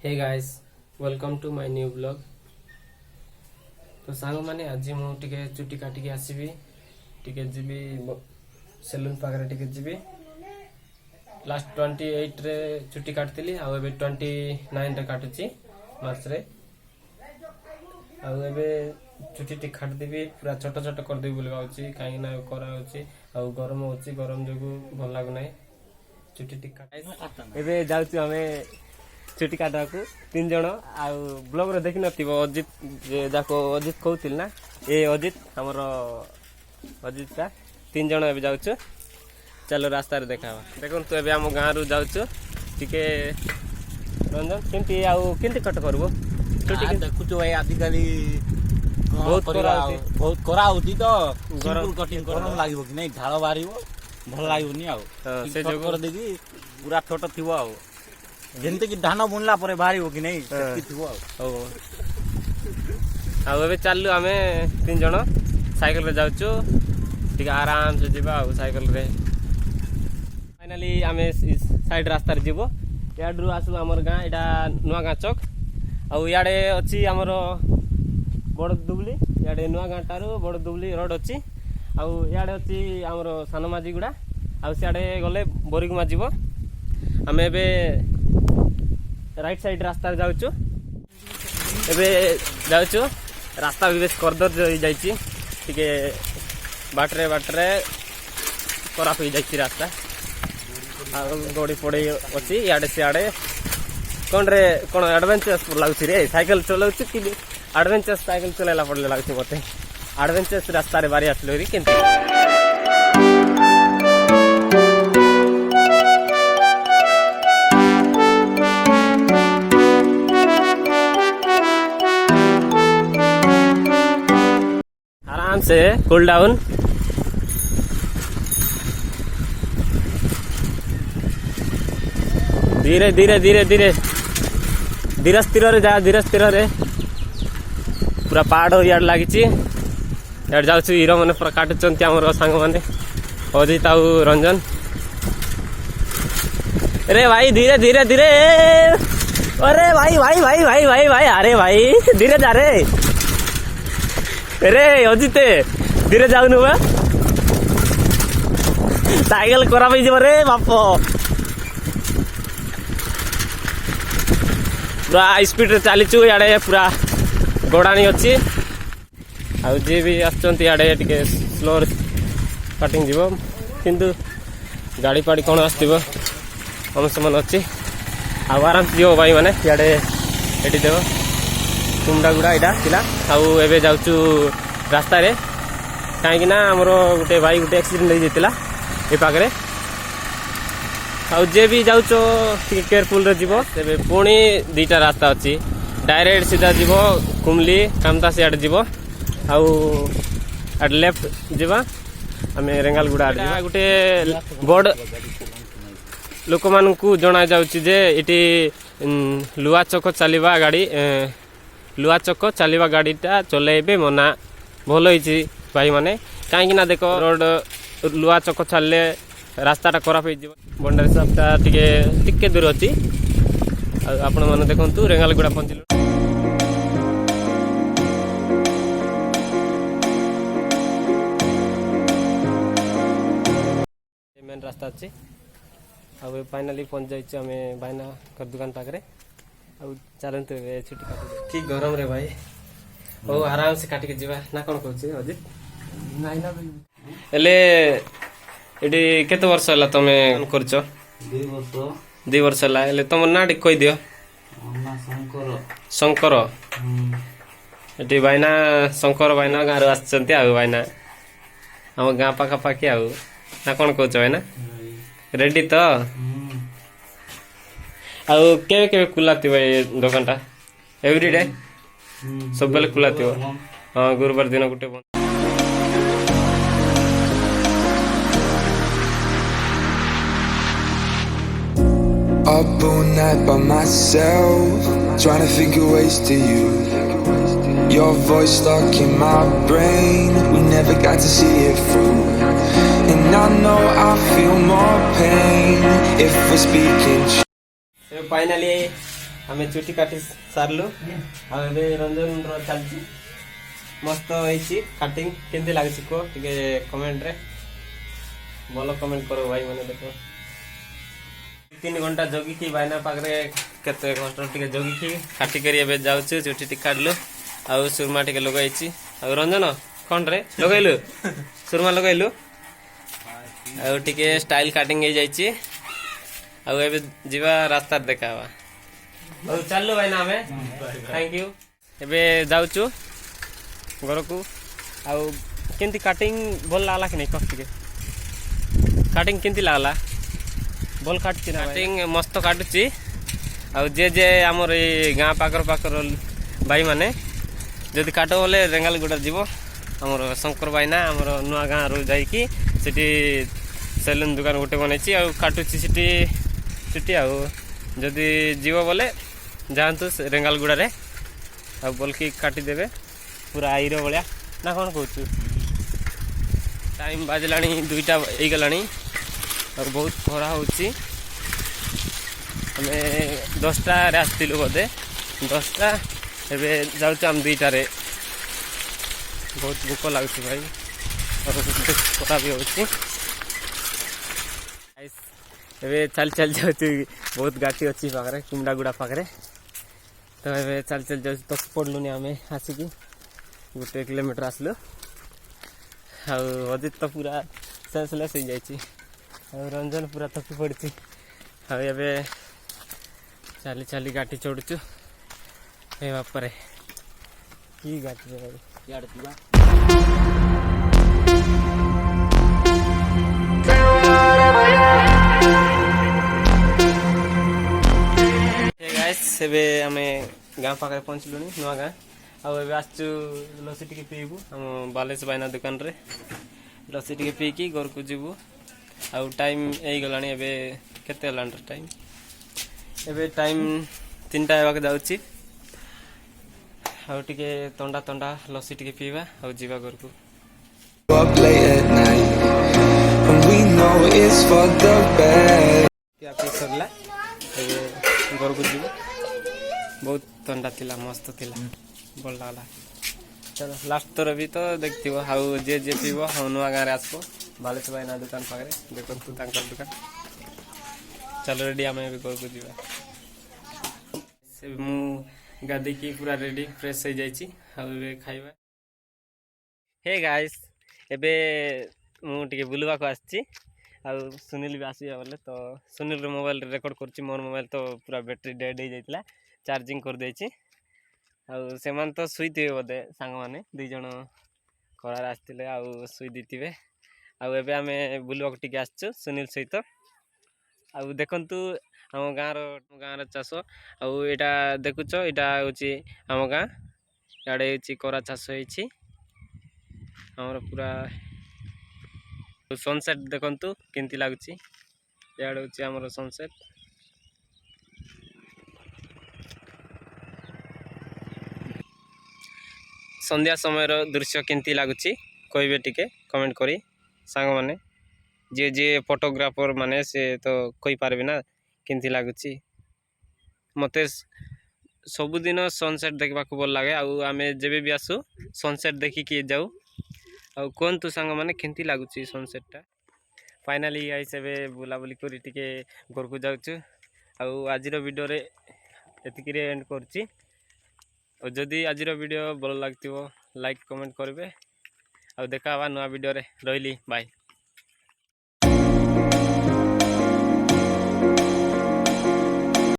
Hey guys welcome to my new blog. तो सांग माने आज मु टिके चुटी काटी के आसीबी टिके जीबी सैलून पाखरे टिके जीबी। लास्ट 28 रे चुटी काटतिली आ एबे 29 रे काटुची मार्च रे। आ एबे चुटी टिक काट देबी पूरा छोट छोट कर देबी बोलबा होची काई ना करा होची आ गरम होची गरम जगु भल लागु नै चुटी टिक काट। एबे जाउची हमें चुटी काटा को 3 जण आ ब्लॉग रे देखि नथिबो अजित जाको अजित कहउतिल ना ए अजित हमर अजित का 3 जण एबे जाउछु। चलो रास्ता रे देखावा देखन तू एबे हम गां रु जाउछु टिके रंजन केंती आ केंती कट करबो चुटी देखु भाई आदिकाली बहुत करा होती तो सिंपल कटिंग गरम लागिबो कि नै झाळ बारिबो भल लागिबोनी आ से जग कर देगी पूरा छोट थिबो आ जेंते कि धान बुनला परे बारिबो कि नै सेति थिबो आ आ एबे चाललु हमें 3 जण साइकिल रे जाउछु टिके आराम से जिबा आ साइकिल रे। फाइनली हमें साइड रास्ता रे जिवो याडरू आसु हमर गां एटा नुआ गां चौक आ याडे अछि हमर बड़ दुबली याडे नुआ गां टारू बड़ दुबली रोड अछि आ याडे अछि हमर सानमाजी गुडा आ सियाडे गले बोरिगमा जिवो। हमें एबे राइट साइड रास्ता जाउछु एबे जाउछु रास्ता विवेश करदर जाइछि टिके बाटरे खराब हो जाइछि रास्ता आ गोड़ी पड़े अछि याडे सियाडे कोन एडवेंचरस लागुछि रे साइकिल चलाउछु कि एडवेंचरस साइकिल चलाइला पड़ले लागुछि मते एडवेंचरस रास्ता रे बारी आसलो रे केंती आराम से कूल डाउन। धीरे धीरे धीरे धीरे धीरे स्थिर रे जा धीरे स्थिर रे पूरा पहाड़ यार लागिची यार जाउछु हीरो माने पूरा काटुचंती हमर संग माने अजित आ रंजन। अरे भाई धीरे धीरे धीरे अरे भाई भाई भाई भाई भाई भाई अरे भाई धीरे जा रे अरे अजिते धीरे जाउनु बा साइकिल खराब हो रे बाप पूरा स्पीड रे चलीचु याडे पूरा गोडाणी अछि आ जे भी आछंती याडे टिके स्लो कटिंग जीवो किंतु गाड़ी पाड़ी कोन आस्तिबो हम समान अछि आ आराम से जीवो भाई माने याडे एटी देबो कुंडा गुडा इडा थिला आ एबे जाउचु रास्ता रे काहे ना हमरो गुटे भाई गुटे एक्सीडेंट होई जेतिला ए पाकरे आ जे भी जाउचो टिके केयरफुल रे जीवो एबे पुणी दीटा रास्ता अछि डायरेक्ट सीधा जीवो कुमली कामता से आड जीवो आ एट लेफ्ट जीवा हमें रेंगाल गुडा आड जीवा गुटे बोर्ड लोक मानकू जणा जाउची जे इटी लुआ चक चलीबा गाड़ी लुआ चक चलीबा गाड़ीटा चलेबे मना भल होइछि भाई माने काहे ना देखो रोड लुआ चक चलले रास्ताटा खराब हो जिवो बंडारी साहबटा टिके दूर अछि आपण माने देखंतु रेंगाल गुडा पहुंचिलु। मेन रास्ता अछि आ फाइनली पहुंच जाइछि हमें भाईना कर दुकान पाखरे आ चलंतु छुट्टी काट ठीक गरम रे भाई ओ आराम से काट के जीवा ना कोन कहछि अजित नाइ ना एले एडी केते वर्ष होला तमे करछो 2 वर्ष होला एले तम ना कहि दियो ना शंकर एटी भाईना शंकर भाईना गारो आछंती आ भाईना हम गां पाखा पाखी आ ना कोन कहछो भाईना रेडी तो आ केवे केवे खुलाती भाई दुकानटा एवरीडे सब बेले खुलाती हो हां गुरुवार दिन गुटे बंद। Up all night by myself, trying to figure ways to you. Your voice stuck in my brain, we never got to see it through. And I know I feel more pain if we're speaking. Finally आमे चुटी काटी सारलु आ एबे रंजन रो चलची मस्त होईची cutting केंती लागछि को टिके comment रे बोलो comment करो भाई माने देखो 3 घंटा जोगी की बायना पागरे केते कष्ट टिके जोगी की काटी करी एबे जाउछु चुटी टिक काटलु आ सुरमा टिके लगाइची आ रंजन कोन रे लगाइलु सुरमा लगाइलु आ टिके स्टाइल कटिंग हे जाइची आ एबे जीवा रास्ता देखावा और चललो भाई ना में थैंक यू एबे जाउछु घर को आ केंती कटिंग भल लागला कि नहीं कष्ट के कटिंग केंती लागला भल काटची ना कटिंग मस्त काटुची आ जे हमर ए गां पाकर भाई माने जदि काटो बोले रेंगालगुड़ा जीवो हमर शंकर भाई ना हमर नुआ गां रो जाई कि सिटी सेलून दुकान गोटे बनैची आ काटुची सिटी चुटी आ जदि जीवो बोले जानतु रेंगालगुड़ा रे आ बोल की काटी देबे पूरा आईरो भलिया ना कौन कहूँ टाइम बाजलानी 2टा हो गलानी और बहुत खरा होची हमें 10टा रे आस्तिलु बोधे 10टा एबे जाउछ हम 2टा रे बहुत भूख लागुଛି भाई और खरा भी होची एबे चल जाउछ बहुत गाटी अछि पाखरे कुमडा गुडा पाखरे तो एबे चल जाउछ तो पडलुनी हमें आसी की 1 किलोमीटर आसलु अजित तो पूरा सेंसलेस हो जाइए रंजन पूरा थकी पड़ी एबे चली चली गाटी चढ़ुचु हे बापरे की गाटी भाई एबे आमे गाँ पाखे पहुँचलुनी नुआ गाँ आबे आसचु लसी टिके पीबू हम बालेश बायना दुकान रे लसी टिके पीकी घर को जीवू आ टाइम ए गलानी एबे केते गलान टाइम एबे टाइम 3टा हेबाक जाउची आ टिके तंडा तंडा लसी टिके पीबा आ जीवा घर को Up late at night, and we know it's for the best. क्या पी सरला एबे घर को जीवू बहुत तंडा थिला मस्त थिला भल लागला चलो लास्ट थर भी तो देखियो हाउ जे पीबो हम नुआ गाँ रे आसबो बालेश भाई ना दुकान पाखरे देखो तू तांकर दुकान चलो रेडी आमे भी घर को जीवा से मु गादी की पूरा रेडी फ्रेश हो जाइची हाउ खाइबा हे गाइस एबे मु टिके बुलवा को आछी आ सुनील भी आसी बोले तो सुनील रे मोबाइल रिकॉर्ड करची मोर मोबाइल तो पूरा बैटरी डेड हो जाइतला चार्जिंग कर देची आउ तो शुईथे बोधे सांग मैंने 2 जन खरार आसते आउ शुई देते आउ एबे आमे बुलवाक टिके आसछु सुनील सहित आउ देखंतु हम गाँर चाष आउ एटा देखुच एटा होची हम गाँ याडे होची कोरा चाष होईची हमर पूरा सनसेट देखंतु केंती लागुची याडे होची हमर सनसेट संध्या समय दृश्य केंती लागुची कहबे टिके कमेंट करी सांग माने जे फोटोग्राफर माने से तो कहि पारबे ना केंती लागुची मते सबुदिन सनसेट देखबा को भल लागे आउ आमे जेबे भी आसु सनसेट देखि के जाऊ आउ कोन तू सांग माने केंती लागुची सनसेटटा फाइनली गाइस एबे बुलाबुली करी टिके घर को जाउछु आउ आजिरो वीडियो रे एतिकी रे एंड करची और जदि आज वीडियो भल लगे लाइक कमेंट करेंगे और देखा नुआ वीडियो रे रही बाय।